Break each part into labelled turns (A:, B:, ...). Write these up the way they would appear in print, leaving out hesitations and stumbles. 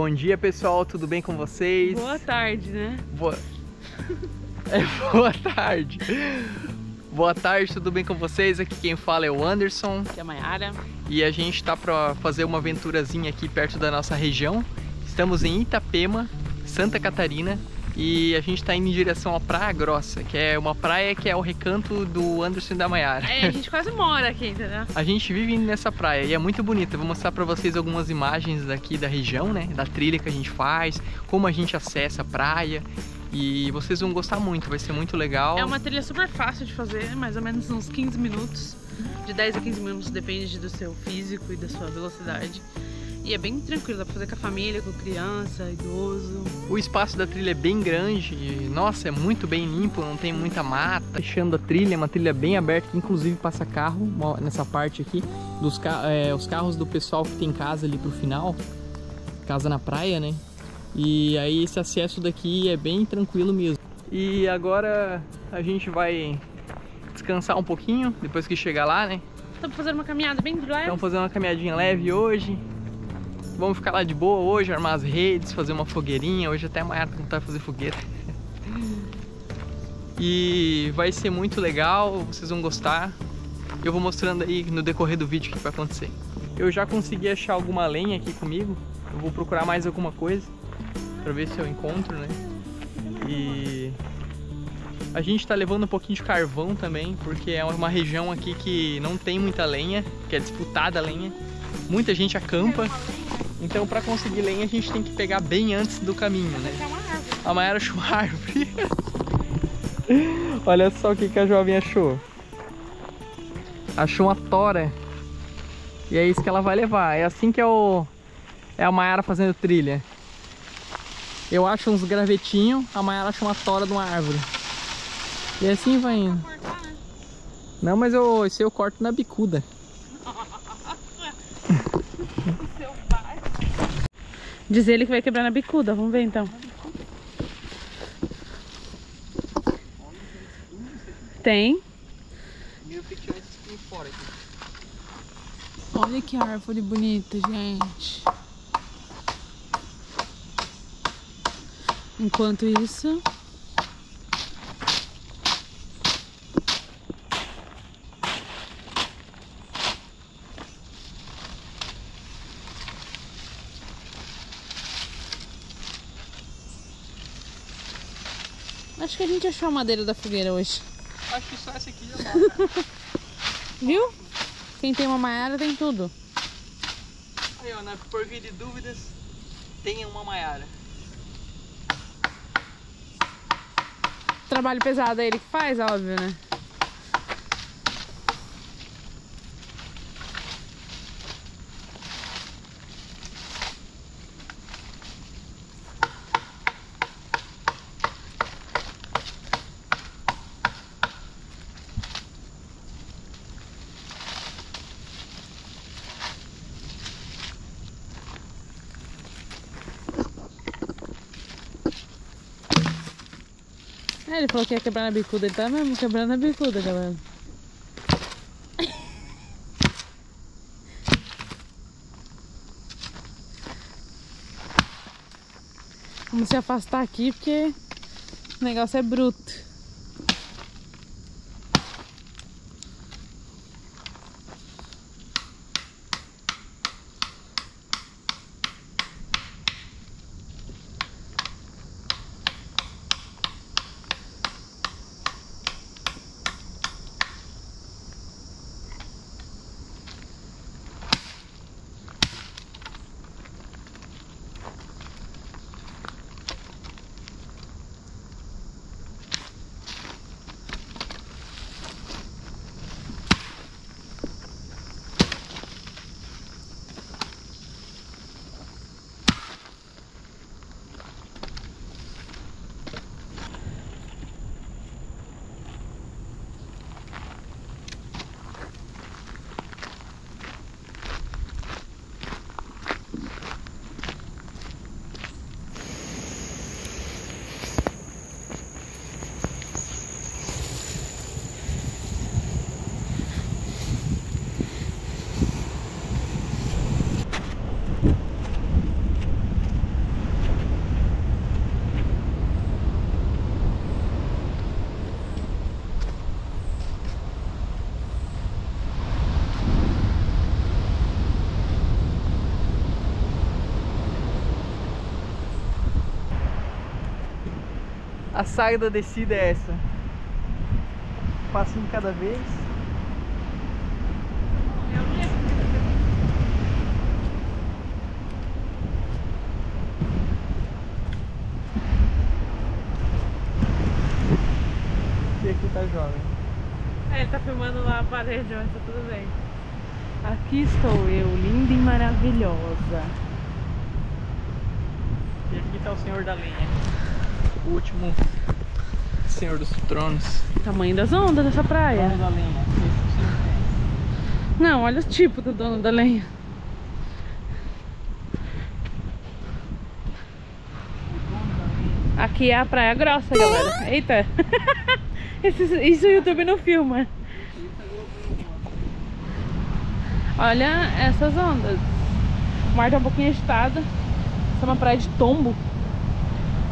A: Bom dia, pessoal, tudo bem com vocês?
B: Boa tarde, né?
A: Boa tarde. Boa tarde, tudo bem com vocês? Aqui quem fala é o Anderson.
B: Aqui é a Mayara.
A: E a gente tá para fazer uma aventurazinha aqui perto da nossa região. Estamos em Itapema, Santa Catarina. E a gente tá indo em direção à Praia Grossa, que é uma praia que é o recanto do Anderson e da Mayara.
B: É, a gente quase mora aqui, entendeu?
A: A gente vive nessa praia e é muito bonita. Eu vou mostrar pra vocês algumas imagens daqui da região, né? Da trilha que a gente faz, como a gente acessa a praia. E vocês vão gostar muito, vai ser muito legal.
B: É uma trilha super fácil de fazer, mais ou menos uns 15 minutos. De 10 a 15 minutos, depende do seu físico e da sua velocidade. E é bem tranquilo, dá pra fazer com a família, com criança, idoso.
A: O espaço da trilha é bem grande e, nossa, é muito bem limpo, não tem muita mata. Fechando a trilha, é uma trilha bem aberta, que inclusive passa carro nessa parte aqui. Os carros do pessoal que tem casa ali pro final, casa na praia, né? E aí esse acesso daqui é bem tranquilo mesmo. E agora a gente vai descansar um pouquinho, depois que chegar lá, né?
B: Estamos fazendo uma caminhada bem leve.
A: Estamos fazendo uma caminhadinha leve hoje. Vamos ficar lá de boa hoje, armar as redes, fazer uma fogueirinha. Hoje até a Mayara tá com vontade de fazer fogueira. E vai ser muito legal, vocês vão gostar. Eu vou mostrando aí no decorrer do vídeo o que vai acontecer. Eu já consegui achar alguma lenha aqui comigo. Eu vou procurar mais alguma coisa pra ver se eu encontro, né? E a gente tá levando um pouquinho de carvão também, porque é uma região aqui que não tem muita lenha, que é disputada a lenha. Muita gente acampa. Então, para conseguir lenha, a gente tem que pegar bem antes do caminho, né? A Mayara achou uma árvore. Olha só o que a jovem achou. Achou uma tora. E é isso que ela vai levar. É assim que é a Mayara fazendo trilha. Eu acho uns gravetinhos, a Mayara acha uma tora de uma árvore. E assim vai indo. Não, mas esse eu corto na bicuda.
B: Diz ele que vai quebrar na bicuda, vamos ver então. Tem. Olha que árvore bonita, gente. Enquanto isso... Acho que a gente achou a madeira da fogueira hoje.
A: Acho que só essa aqui já basta.
B: Viu? Quem tem uma Mayara tem tudo.
A: Aí, ó, por via de dúvidas, tenha uma Mayara.
B: Trabalho pesado é ele que faz, óbvio, né? Ele falou que ia quebrar na bicuda, ele tá mesmo quebrando na bicuda, galera. Vamos se afastar aqui porque o negócio é bruto.
A: A saga da descida é essa. Passinho cada vez. E aqui tá jovem.
B: Ele tá filmando lá a parede, mas tá tudo bem. Aqui estou eu, linda e maravilhosa.
A: E aqui tá o Senhor da Lenha. O último Senhor dos Tronos.
B: Tamanho das ondas dessa praia.
A: Dono da lenha. Esse você não conhece.
B: Não, olha o tipo do dono da lenha. Aqui é a Praia Grossa, galera. Eita. Isso o YouTube não filma. Olha essas ondas. O mar tá um pouquinho agitado. Essa é uma praia de tombo.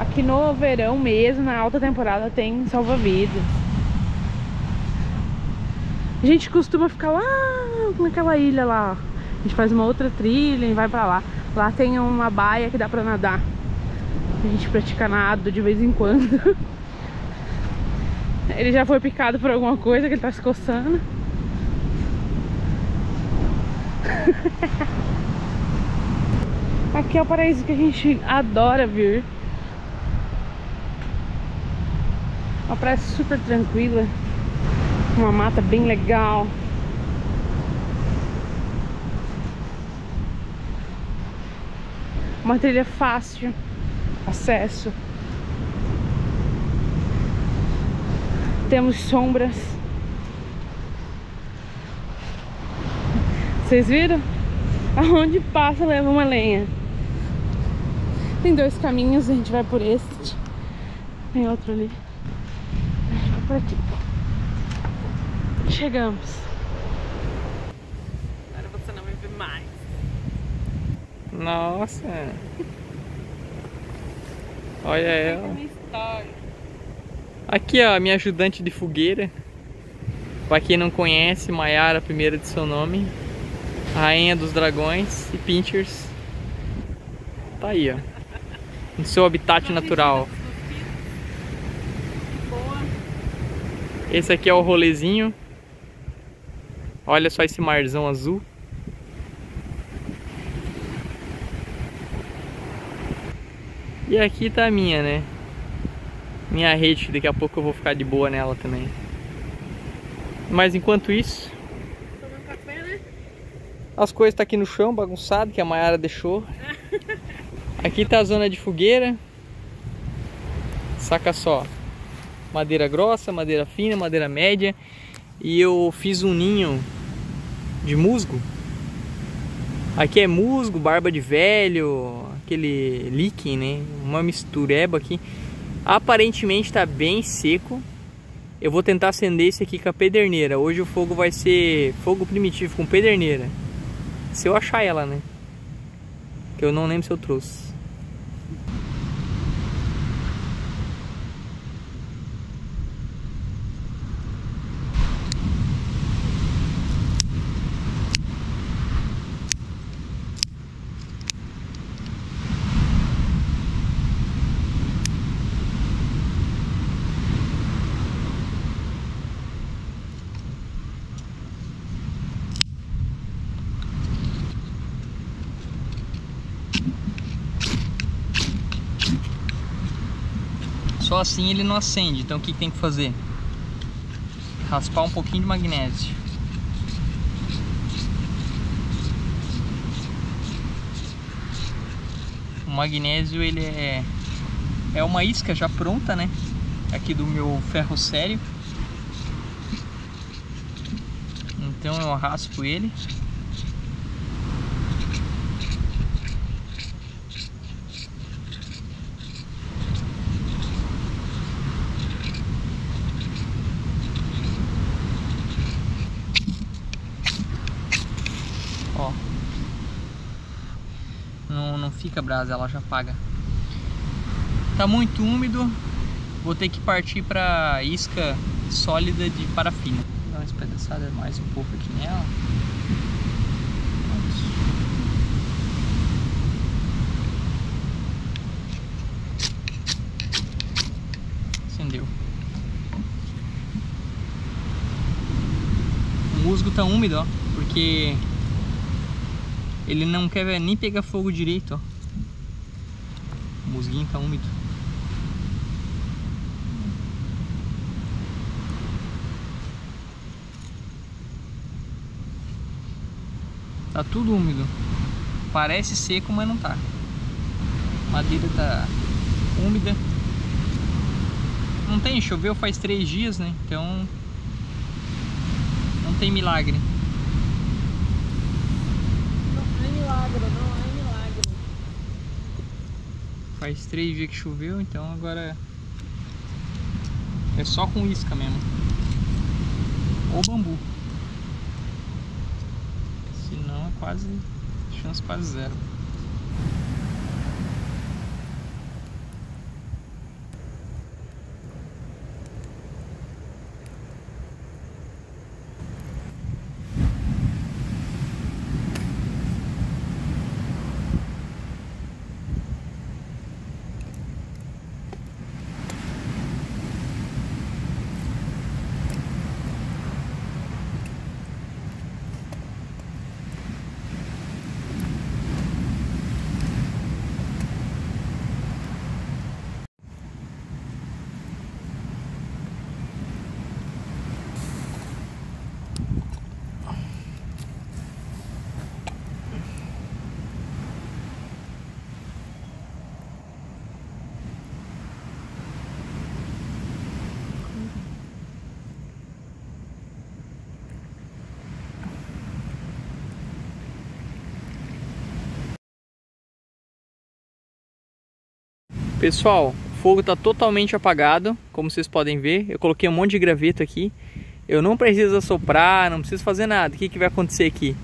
B: Aqui no verão mesmo, na alta temporada, tem salva-vidas. A gente costuma ficar lá naquela ilha lá. A gente faz uma outra trilha e vai pra lá. Lá tem uma baia que dá pra nadar. A gente pratica nado de vez em quando. Ele já foi picado por alguma coisa que ele tá se coçando. Aqui é o paraíso que a gente adora vir. Uma praia super tranquila. Uma mata bem legal. Uma trilha fácil. Acesso. Temos sombras. Vocês viram? Aonde passa leva uma lenha. Tem dois caminhos, a gente vai por este. Tem outro ali. A gente vai por aqui. Chegamos. Agora você não vai ver mais.
A: Nossa. Olha ela. Aqui ó, a minha ajudante de fogueira. Pra quem não conhece, Mayara, primeira de seu nome. Rainha dos dragões e pinchers. Tá aí ó, no seu habitat natural. Esse aqui é o rolezinho. Olha só esse marzão azul. E aqui tá a minha, né? Minha rede, daqui a pouco eu vou ficar de boa nela também. Mas enquanto isso,
B: Tomando café, né?
A: as coisas tá aqui no chão, bagunçado, que a Mayara deixou. Aqui tá a zona de fogueira. Saca só. Madeira grossa, madeira fina, madeira média. E eu fiz um ninho de musgo. Aqui é musgo, barba de velho, aquele líquen, né? Uma mistureba aqui. Aparentemente tá bem seco. Eu vou tentar acender esse aqui com a pederneira. Hoje o fogo vai ser fogo primitivo com pederneira. Se eu achar ela, né? Que eu não lembro se eu trouxe. Só assim ele não acende, então o que tem que fazer? Raspar um pouquinho de magnésio. O magnésio ele é uma isca já pronta, né? Aqui do meu ferro sério. Então eu raspo ele. Ó, não fica brasa, ela já apaga. Tá muito úmido, vou ter que partir para isca sólida de parafina. Vou dar uma espedaçada mais um pouco aqui nela. acendeu. O musgo tá úmido, ó, porque ele não quer nem pegar fogo direito, ó. O musguinho tá úmido. Tá tudo úmido. Parece seco, mas não tá. A madeira tá úmida. Não tem, choveu faz 3 dias, né? Então não tem milagre.
B: Não é milagre, não é milagre.
A: Faz 3 dias que choveu, então agora é só com isca mesmo. Ou bambu. Senão é quase, chance quase zero. Pessoal, o fogo está totalmente apagado, como vocês podem ver. Eu coloquei um monte de graveto aqui. Eu não preciso assoprar, não preciso fazer nada. O que vai acontecer aqui?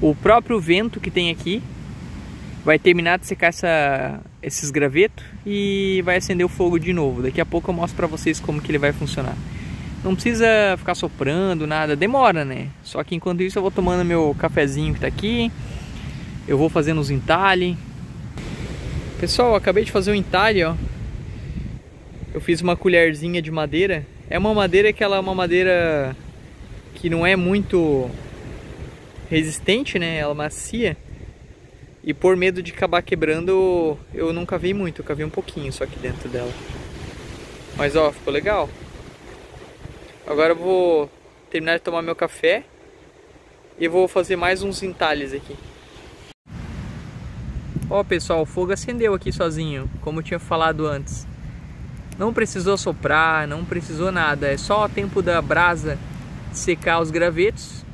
A: O próprio vento que tem aqui vai terminar de secar esses gravetos e vai acender o fogo de novo. Daqui a pouco eu mostro para vocês como que ele vai funcionar. Não precisa ficar soprando, nada. Demora, né? Só que enquanto isso eu vou tomando meu cafezinho que está aqui. Eu vou fazendo os entalhes. Pessoal, eu acabei de fazer um entalhe, ó. Eu fiz uma colherzinha de madeira. É uma madeira que ela é uma madeira que não é muito resistente, né? Ela é macia. E por medo de acabar quebrando, eu não cavei muito. Eu cavei um pouquinho só aqui dentro dela. Mas ó, ficou legal. Agora eu vou terminar de tomar meu café e vou fazer mais uns entalhes aqui. Ó pessoal, o fogo acendeu aqui sozinho, como eu tinha falado antes. Não precisou soprar, não precisou nada. É só o tempo da brasa secar os gravetos.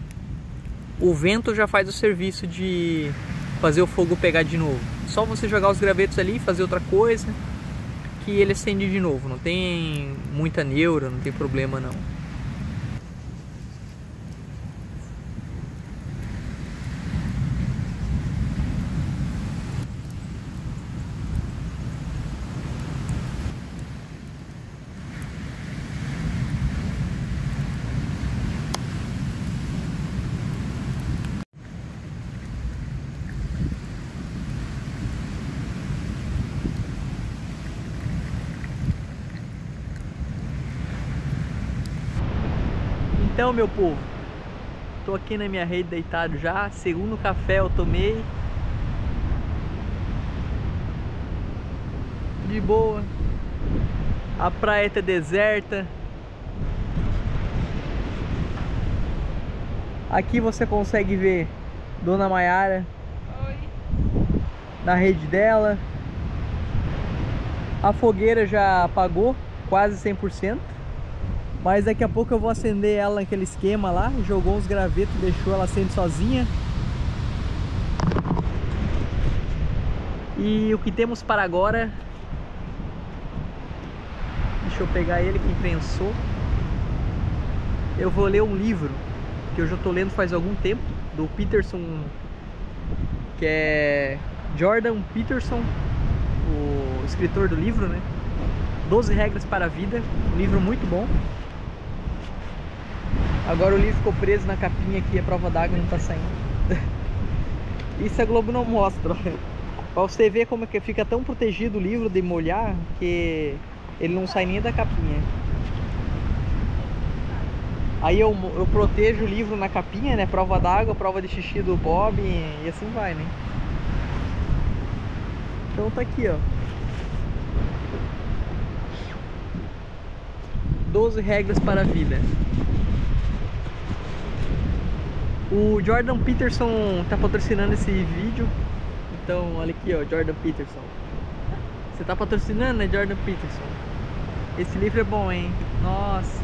A: O vento já faz o serviço de fazer o fogo pegar de novo. Só você jogar os gravetos ali, fazer outra coisa, que ele acende de novo. Não tem muita neura, não tem problema não. Então, meu povo, tô aqui na minha rede deitado já. Segundo café eu tomei. De boa. A praia tá deserta. Aqui você consegue ver Dona Maiara.
B: Oi.
A: Na rede dela. A fogueira já apagou quase 100%. Mas daqui a pouco eu vou acender ela naquele esquema lá. Jogou uns gravetos, deixou ela acende sozinha. E o que temos para agora... Deixa eu pegar ele que prensou. Eu vou ler um livro que eu já estou lendo faz algum tempo, do Peterson, que é Jordan Peterson, o escritor do livro, né? 12 Regras para a Vida, um livro muito bom. Agora o livro ficou preso na capinha aqui, a prova d'água não tá saindo. Isso a Globo não mostra. Pra você ver como é que fica tão protegido o livro de molhar, que ele não sai nem da capinha. Aí eu protejo o livro na capinha, né? Prova d'água, prova de xixi do Bob e assim vai, né? Então tá aqui, ó. 12 regras para a vida. O Jordan Peterson tá patrocinando esse vídeo. Então, olha aqui, ó, Jordan Peterson. Você tá patrocinando, né, Jordan Peterson? Esse livro é bom, hein? Nossa.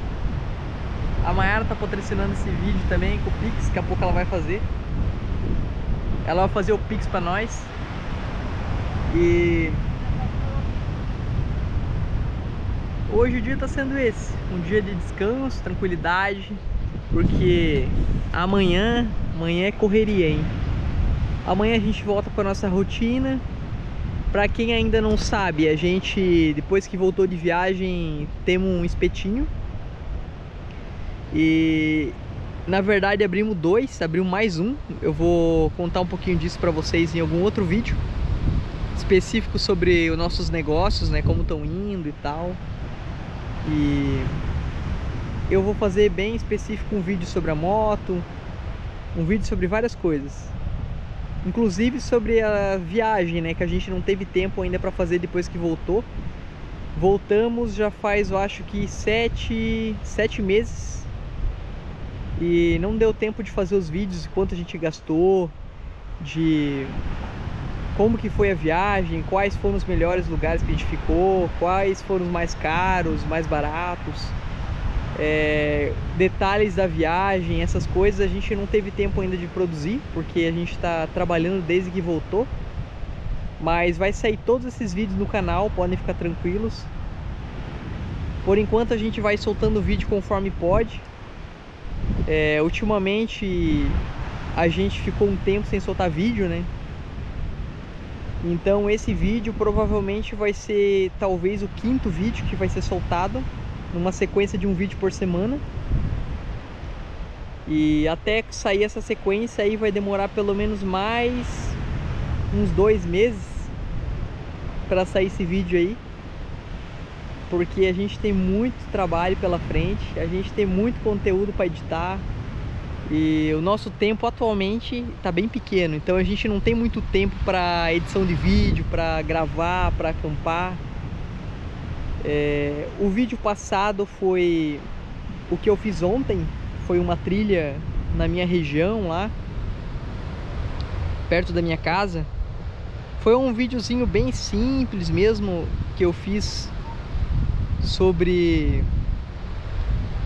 A: A Mayara tá patrocinando esse vídeo também com o Pix, daqui a pouco ela vai fazer. Ela vai fazer o Pix pra nós. E hoje o dia tá sendo esse, um dia de descanso, tranquilidade, porque amanhã é correria, hein? Amanhã a gente volta com a nossa rotina. Pra quem ainda não sabe, a gente, depois que voltou de viagem, temos um espetinho. E na verdade abrimos mais um. Eu vou contar um pouquinho disso pra vocês em algum outro vídeo específico sobre os nossos negócios, né, como estão indo e tal. E eu vou fazer bem específico um vídeo sobre a moto, um vídeo sobre várias coisas, inclusive sobre a viagem, né, que a gente não teve tempo ainda para fazer depois que voltou. Voltamos já faz, eu acho que 7 meses e não deu tempo de fazer os vídeos de quanto a gente gastou, de como que foi a viagem, quais foram os melhores lugares que a gente ficou, quais foram os mais caros, mais baratos, detalhes da viagem, essas coisas a gente não teve tempo ainda de produzir, porque a gente está trabalhando desde que voltou. Mas vai sair todos esses vídeos no canal, podem ficar tranquilos. Por enquanto a gente vai soltando vídeo conforme pode. Ultimamente a gente ficou um tempo sem soltar vídeo, né? Então esse vídeo provavelmente vai ser talvez o 5º vídeo que vai ser soltado, numa sequência de um vídeo por semana. E até sair essa sequência aí vai demorar pelo menos mais uns 2 meses para sair esse vídeo aí, porque a gente tem muito trabalho pela frente, a gente tem muito conteúdo para editar. E o nosso tempo atualmente está bem pequeno, então a gente não tem muito tempo para edição de vídeo, para gravar, para acampar. O vídeo passado foi o que eu fiz ontem, foi uma trilha na minha região lá, perto da minha casa. Foi um videozinho bem simples mesmo, que eu fiz sobre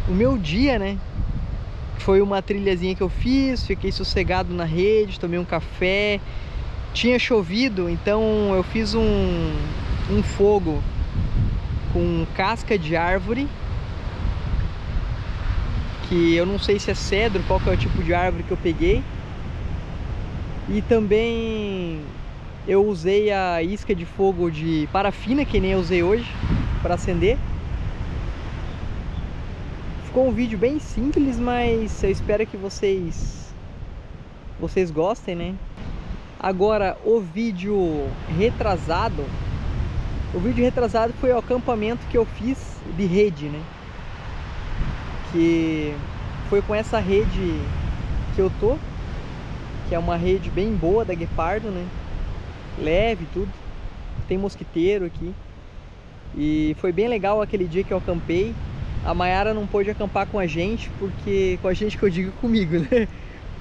A: o meu dia, né? Foi uma trilhazinha que eu fiz, fiquei sossegado na rede, tomei um café. Tinha chovido, então eu fiz um fogo com casca de árvore, que eu não sei se é cedro, qual que é o tipo de árvore que eu peguei. E também eu usei a isca de fogo de parafina, que nem eu usei hoje, para acender. Ficou um vídeo bem simples, mas eu espero que vocês gostem, né? Agora, o vídeo retrasado foi o acampamento que eu fiz de rede, né? Que foi com essa rede que eu tô, que é uma rede bem boa da Guepardo, né? Leve, tudo. Tem mosquiteiro aqui. E foi bem legal aquele dia que eu acampei. A Mayara não pôde acampar com a gente, porque... Com a gente que eu digo comigo, né?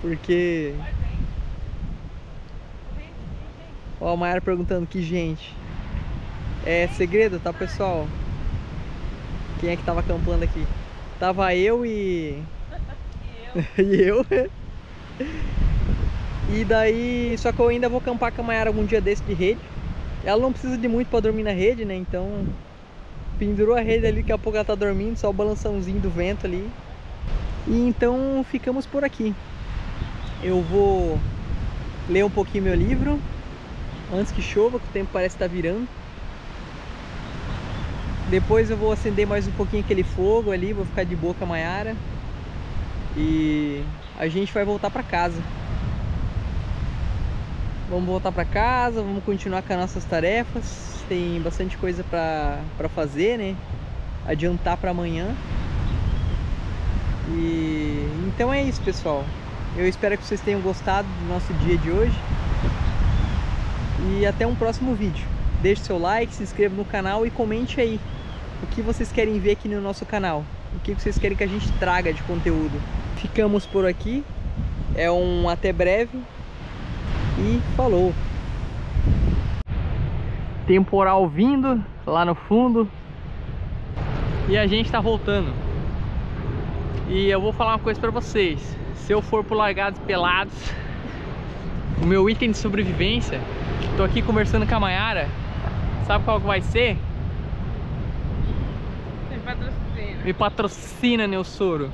A: Porque... Ó, a Mayara perguntando que gente. É segredo, tá, pessoal? Quem é que tava acampando aqui? Tava eu e... e eu. E daí... Só que eu ainda vou acampar com a Mayara algum dia desse de rede. Ela não precisa de muito pra dormir na rede, né? Então... Pendurou a rede ali, daqui a pouco ela tá dormindo, só o balançãozinho do vento ali. E então ficamos por aqui. Eu vou ler um pouquinho meu livro antes que chova, que o tempo parece estar virando. Depois eu vou acender mais um pouquinho aquele fogo ali, vou ficar de boa com a Mayara. E a gente vai voltar pra casa. Vamos voltar pra casa, vamos continuar com as nossas tarefas. tem bastante coisa pra fazer, né? Adiantar pra amanhã. E então é isso, pessoal. Eu espero que vocês tenham gostado do nosso dia de hoje. E até um próximo vídeo. Deixe seu like, se inscreva no canal e comente aí o que vocês querem ver aqui no nosso canal. O que vocês querem que a gente traga de conteúdo. Ficamos por aqui. É um até breve. E falou! Temporal vindo lá no fundo. E a gente tá voltando. E eu vou falar uma coisa pra vocês. Se eu for pro Largados e Pelados, o meu item de sobrevivência, tô aqui conversando com a Mayara, sabe qual que vai ser?
B: Me patrocina.
A: Me patrocina, Neossoro.